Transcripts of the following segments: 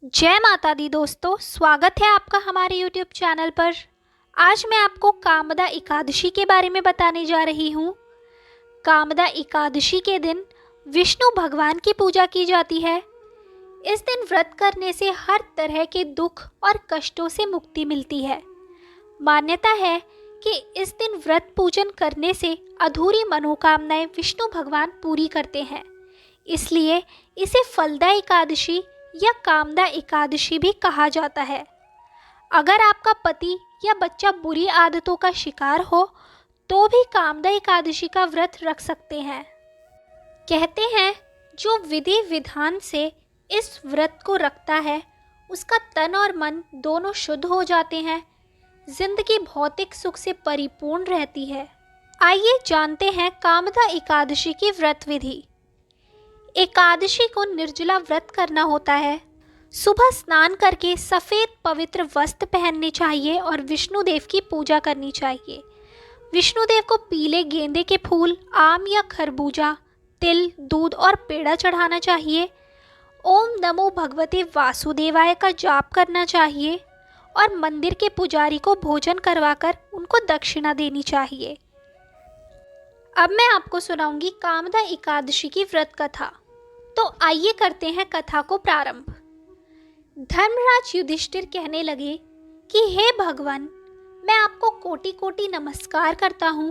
जय माता दी दोस्तों, स्वागत है आपका हमारे यूट्यूब चैनल पर। आज मैं आपको कामदा एकादशी के बारे में बताने जा रही हूँ। कामदा एकादशी के दिन विष्णु भगवान की पूजा की जाती है। इस दिन व्रत करने से हर तरह के दुख और कष्टों से मुक्ति मिलती है। मान्यता है कि इस दिन व्रत पूजन करने से अधूरी मनोकामनाएं विष्णु भगवान पूरी करते हैं, इसलिए इसे फलदा एकादशी या कामदा एकादशी भी कहा जाता है। अगर आपका पति या बच्चा बुरी आदतों का शिकार हो तो भी कामदा एकादशी का व्रत रख सकते हैं। कहते हैं जो विधि विधान से इस व्रत को रखता है उसका तन और मन दोनों शुद्ध हो जाते हैं, जिंदगी भौतिक सुख से परिपूर्ण रहती है। आइए जानते हैं कामदा एकादशी की व्रत विधि। एकादशी को निर्जला व्रत करना होता है। सुबह स्नान करके सफ़ेद पवित्र वस्त्र पहनने चाहिए और विष्णुदेव की पूजा करनी चाहिए। विष्णुदेव को पीले गेंदे के फूल, आम या खरबूजा, तिल, दूध और पेड़ा चढ़ाना चाहिए। ओम नमो भगवते वासुदेवाय का जाप करना चाहिए और मंदिर के पुजारी को भोजन करवाकर उनको दक्षिणा देनी चाहिए। अब मैं आपको सुनाऊंगी कामदा एकादशी की व्रत कथा। तो आइए करते हैं कथा को प्रारंभ। धर्मराज युधिष्ठिर कहने लगे कि हे भगवान, मैं आपको कोटि कोटि नमस्कार करता हूँ।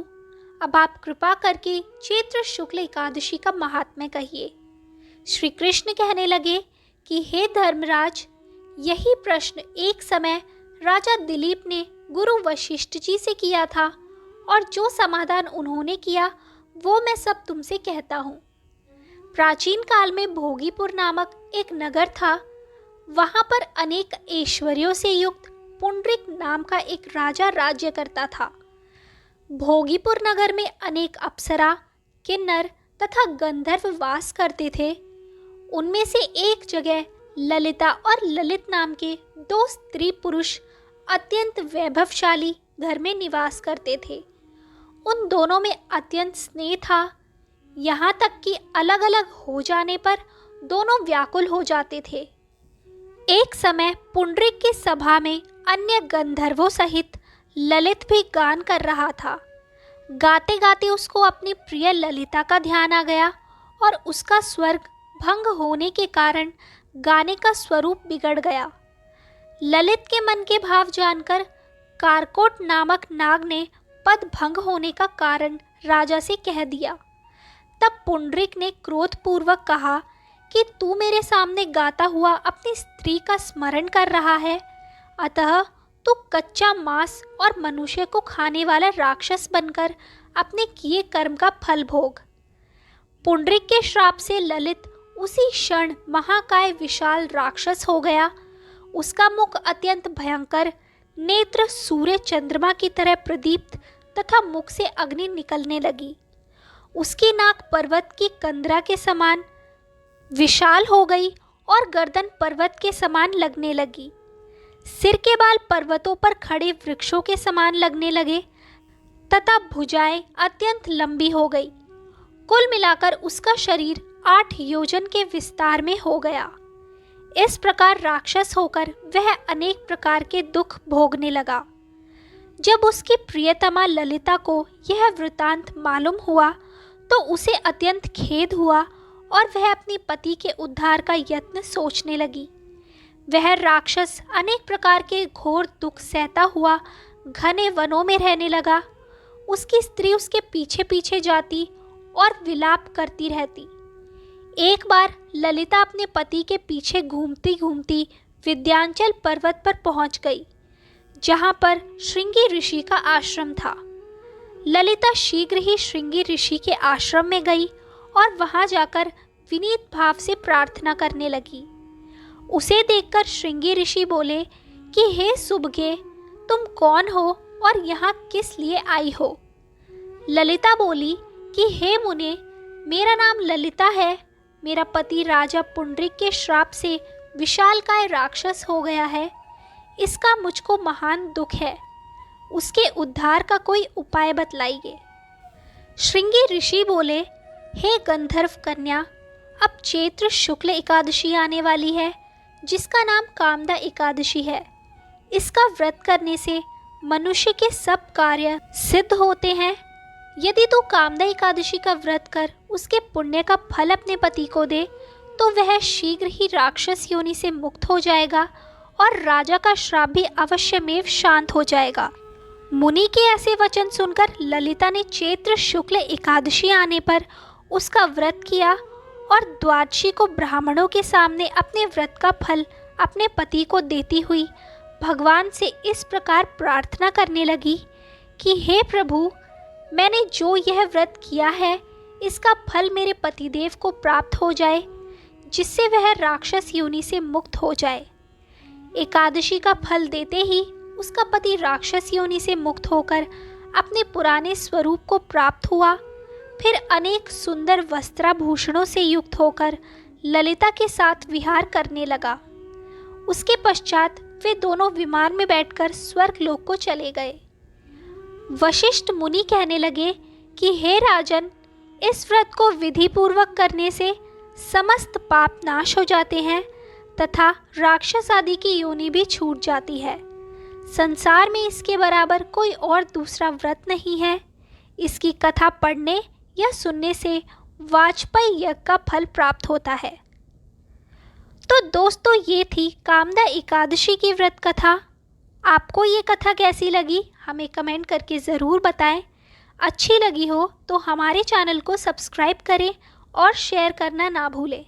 अब आप कृपा करके चैत्र शुक्ल एकादशी का महात्म्य कहिए। श्री कृष्ण कहने लगे कि हे धर्मराज, यही प्रश्न एक समय राजा दिलीप ने गुरु वशिष्ठ जी से किया था और जो समाधान उन्होंने किया वो मैं सब तुमसे कहता हूँ। प्राचीन काल में भोगीपुर नामक एक नगर था। वहां पर अनेक ऐश्वर्यों से युक्त पुंडरीक नाम का एक राजा राज्य करता था। भोगीपुर नगर में अनेक अप्सरा, किन्नर तथा गंधर्व वास करते थे। उनमें से एक जगह ललिता और ललित नाम के दो स्त्री पुरुष अत्यंत वैभवशाली घर में निवास करते थे। उन दोनों में अत्यंत स्नेह था, यहाँ तक कि अलग अलग हो जाने पर दोनों व्याकुल हो जाते थे। एक समय पुंडरीक की सभा में अन्य गंधर्वों सहित ललित भी गान कर रहा था। गाते गाते उसको अपनी प्रिय ललिता का ध्यान आ गया और उसका स्वर भंग होने के कारण गाने का स्वरूप बिगड़ गया। ललित के मन के भाव जानकर कारकोट नामक नाग ने पद भंग होने का कारण राजा से कह दिया। तब पुंडरीक ने क्रोधपूर्वक कहा कि तू मेरे सामने गाता हुआ अपनी स्त्री का स्मरण कर रहा है, अतः तू कच्चा मांस और मनुष्य को खाने वाला राक्षस बनकर अपने किए कर्म का फल भोग। पुंडरीक के श्राप से ललित उसी क्षण महाकाय विशाल राक्षस हो गया। उसका मुख अत्यंत भयंकर, नेत्र सूर्य चंद्रमा की तरह प्रदीप्त तथा मुख से अग्नि निकलने लगी। उसकी नाक पर्वत की कंदरा के समान विशाल हो गई और गर्दन पर्वत के समान लगने लगी। सिर के बाल पर्वतों पर खड़े वृक्षों के समान लगने लगे तथा भुजाएं अत्यंत लंबी हो गई। कुल मिलाकर उसका शरीर 8 योजन के विस्तार में हो गया। इस प्रकार राक्षस होकर वह अनेक प्रकार के दुख भोगने लगा। जब उसकी प्रियतमा ललिता को यह वृतांत मालूम हुआ तो उसे अत्यंत खेद हुआ और वह अपने पति के उद्धार का यत्न सोचने लगी। वह राक्षस अनेक प्रकार के घोर दुख सहता हुआ घने वनों में रहने लगा। उसकी स्त्री उसके पीछे पीछे जाती और विलाप करती रहती। एक बार ललिता अपने पति के पीछे घूमती घूमती विंध्याचल पर्वत पर पहुंच गई, जहां पर श्रृंगी ऋषि का आश्रम था। ललिता शीघ्र ही श्रृंगी ऋषि के आश्रम में गई और वहां जाकर विनीत भाव से प्रार्थना करने लगी। उसे देखकर श्रृंगी ऋषि बोले कि हे सुभगे, तुम कौन हो और यहाँ किस लिए आई हो? ललिता बोली कि हे मुने, मेरा नाम ललिता है। मेरा पति राजा पुंडरीक के श्राप से विशालकाय राक्षस हो गया है। इसका मुझको महान दुख है। उसके उद्धार का कोई उपाय बतलाइए। श्रृंगी ऋषि बोले, हे गंधर्व कन्या, अब चैत्र शुक्ल एकादशी आने वाली है, जिसका नाम कामदा एकादशी है। इसका व्रत करने से मनुष्य के सब कार्य सिद्ध होते हैं। यदि तू कामदा एकादशी का व्रत कर उसके पुण्य का फल अपने पति को दे तो वह शीघ्र ही राक्षस योनि से मुक्त हो जाएगा और राजा का श्राप भी अवश्यमेव शांत हो जाएगा। मुनि के ऐसे वचन सुनकर ललिता ने चैत्र शुक्ल एकादशी आने पर उसका व्रत किया और द्वादशी को ब्राह्मणों के सामने अपने व्रत का फल अपने पति को देती हुई भगवान से इस प्रकार प्रार्थना करने लगी कि हे प्रभु, मैंने जो यह व्रत किया है इसका फल मेरे पतिदेव को प्राप्त हो जाए, जिससे वह राक्षस योनि से मुक्त हो जाए। एकादशी का फल देते ही उसका पति राक्षस योनि से मुक्त होकर अपने पुराने स्वरूप को प्राप्त हुआ। फिर अनेक सुंदर वस्त्राभूषणों से युक्त होकर ललिता के साथ विहार करने लगा। उसके पश्चात वे दोनों विमान में बैठकर स्वर्गलोक को चले गए। वशिष्ठ मुनि कहने लगे कि हे राजन, इस व्रत को विधि पूर्वक करने से समस्त पाप नाश हो जाते हैं तथा राक्षस आदि की योनि भी छूट जाती है। संसार में इसके बराबर कोई और दूसरा व्रत नहीं है। इसकी कथा पढ़ने या सुनने से वाजपेयी यज्ञ का फल प्राप्त होता है। तो दोस्तों, ये थी कामदा एकादशी की व्रत कथा। आपको ये कथा कैसी लगी हमें कमेंट करके ज़रूर बताएं। अच्छी लगी हो तो हमारे चैनल को सब्सक्राइब करें और शेयर करना ना भूलें।